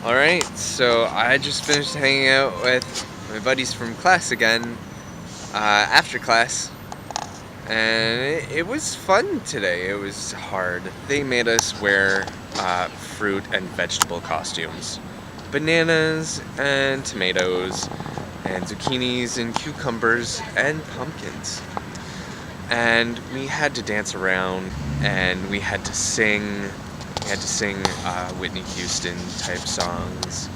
Alright, so I just finished hanging out with my buddies from class again, after class, and it was fun today. It was hard. They made us wear fruit and vegetable costumes. Bananas and tomatoes and zucchinis and cucumbers and pumpkins. And we had to dance around and we had to sing. We had to sing Whitney Houston type songs,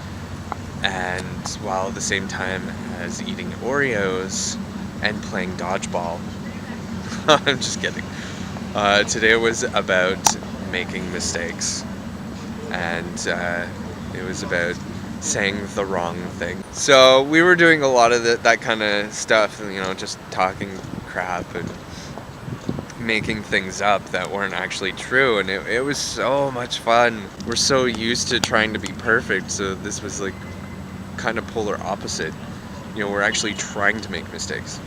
and while at the same time as eating Oreos and playing dodgeball. I'm just kidding. Today was about making mistakes, and it was about saying the wrong thing. So we were doing a lot of that kind of stuff, just talking crap and making things up that weren't actually true, and it was so much fun. We're so used to trying to be perfect, so this was like kind of polar opposite. We're actually trying to make mistakes.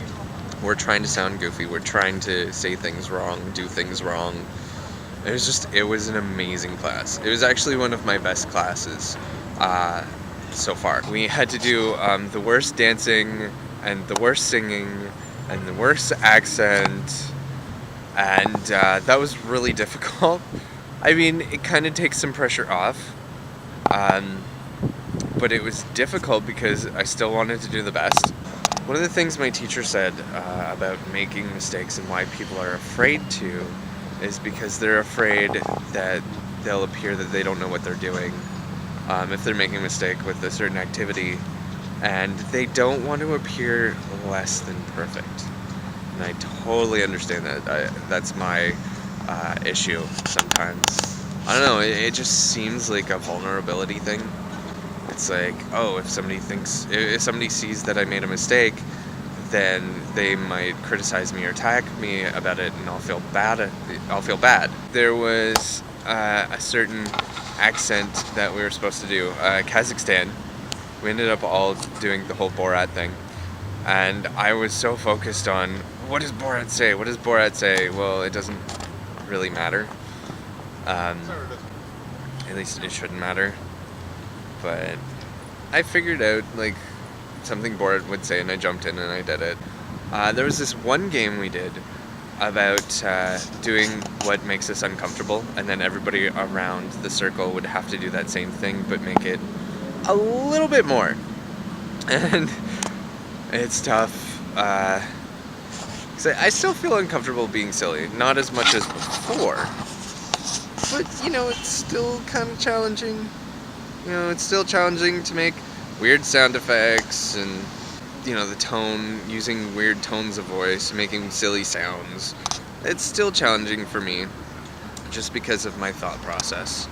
We're trying to sound goofy. We're trying to say things wrong, do things wrong. It was an amazing class. It was actually one of my best classes so far. We had to do the worst dancing and the worst singing and the worst accent, and that was really difficult. I mean, it kind of takes some pressure off, but it was difficult because I still wanted to do the best. One of the things my teacher said about making mistakes and why people are afraid to is because they're afraid that they'll appear that they don't know what they're doing if they're making a mistake with a certain activity, and they don't want to appear less than perfect. And I totally understand that. That's my issue sometimes. I don't know, it just seems like a vulnerability thing. It's like, oh, if somebody sees that I made a mistake, then they might criticize me or attack me about it, and I'll feel bad. There was a certain accent that we were supposed to do, Kazakhstan. We ended up all doing the whole Borat thing, and I was so focused on, what does Borat say? What does Borat say? Well, it doesn't really matter. At least it shouldn't matter. But I figured out like something Borat would say, and I jumped in and I did it. There was this one game we did about doing what makes us uncomfortable, and then everybody around the circle would have to do that same thing but make it a little bit more. And it's tough. 'Cause I still feel uncomfortable being silly, not as much as before, but it's still kind of challenging. It's still challenging to make weird sound effects and, the tone, using weird tones of voice, making silly sounds. It's still challenging for me, just because of my thought process.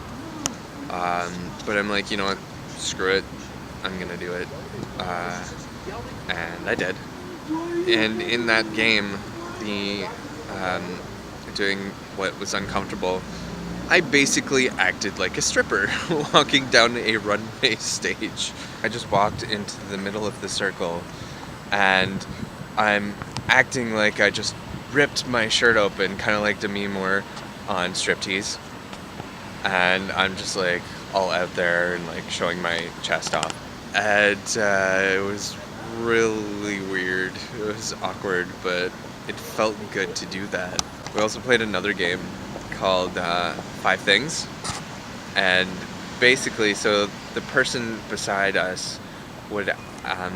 But I'm like, what, screw it, I'm gonna do it. And I did. And in that game, doing what was uncomfortable, I basically acted like a stripper walking down a runway stage. I just walked into the middle of the circle, and I'm acting like I just ripped my shirt open, kind of like Demi Moore on Striptease. And I'm just like all out there and like showing my chest off. And it was really weird. It was awkward, but it felt good to do that. We also played another game called 5 Things, and basically, so the person beside us would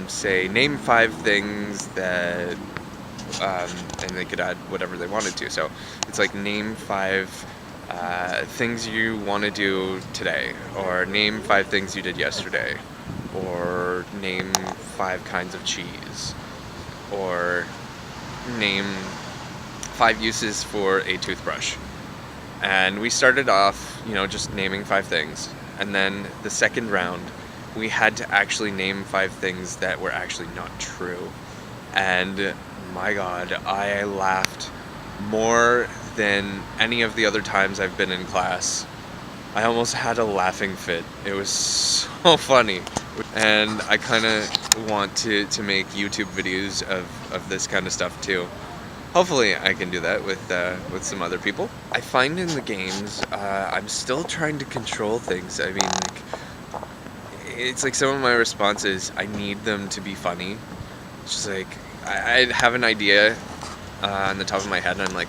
say, name 5 things that, and they could add whatever they wanted to. So it's like, name 5 things you want to do today, or name 5 things you did yesterday, or name 5 kinds of cheese, or name 5 uses for a toothbrush. And we started off, just naming 5 things. And then the second round, we had to actually name 5 things that were actually not true. And my God, I laughed more than any of the other times I've been in class. I almost had a laughing fit. It was so funny. And I kind of want to make YouTube videos of this kind of stuff too. Hopefully I can do that with some other people. I find in the games, I'm still trying to control things. I mean, like, it's like some of my responses, I need them to be funny. It's just like, I have an idea on the top of my head, and I'm like,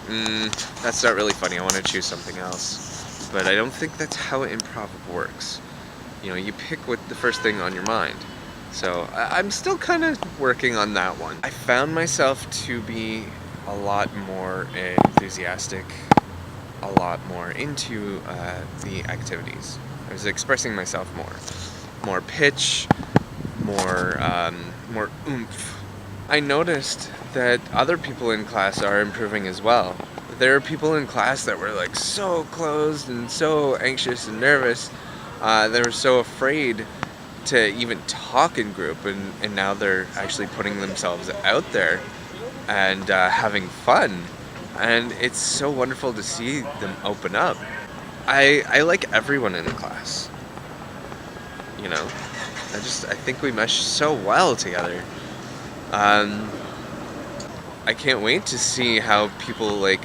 that's not really funny, I want to choose something else. But I don't think that's how improv works. You know, you pick what the first thing on your mind. So I'm still kind of working on that one. I found myself to be a lot more enthusiastic, a lot more into the activities. I was expressing myself more pitch, more oomph. I noticed that other people in class are improving as well. There are people in class that were like so closed and so anxious and nervous. They were so afraid to even talk in group, and now they're actually putting themselves out there and having fun. And it's so wonderful to see them open up. I like everyone in the class. You know, I think we mesh so well together. I can't wait to see how people like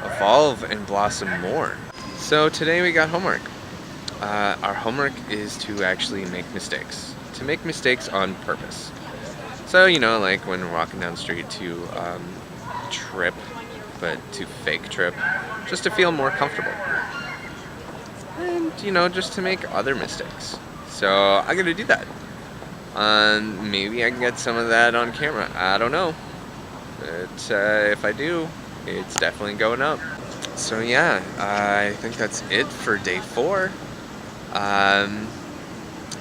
evolve and blossom more. So today we got homework. Our homework is to actually make mistakes. To make mistakes on purpose. So, you know, like when we're walking down the street to trip, but to fake trip, just to feel more comfortable. And, you know, just to make other mistakes. So I'm gonna do that. Maybe I can get some of that on camera. I don't know. But if I do, it's definitely going up. So yeah, I think that's it for day 4.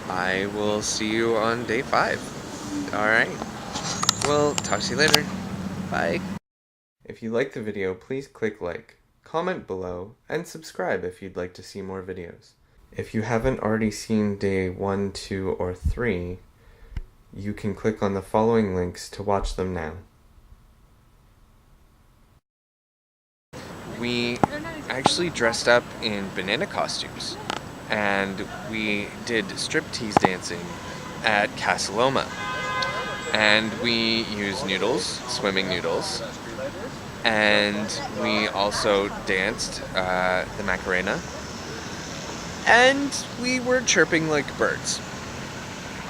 I will see you on day 5. Alright. Well, talk to you later. Bye. If you liked the video, please click like, comment below, and subscribe if you'd like to see more videos. If you haven't already seen day 1, 2, or 3, you can click on the following links to watch them now. We actually dressed up in banana costumes, and we did striptease dancing at Casaloma. And we used noodles, swimming noodles, and we also danced the Macarena, and we were chirping like birds.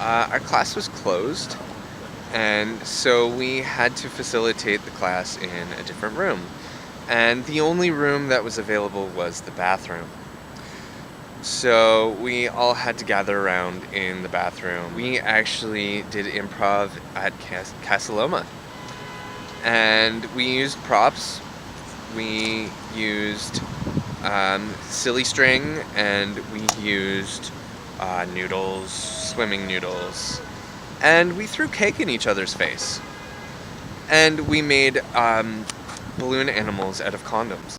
Our class was closed, and so we had to facilitate the class in a different room. And the only room that was available was the bathroom. So we all had to gather around in the bathroom. We actually did improv at Casaloma. And we used props. We used silly string, and we used noodles, swimming noodles. And we threw cake in each other's face. And we made balloon animals out of condoms.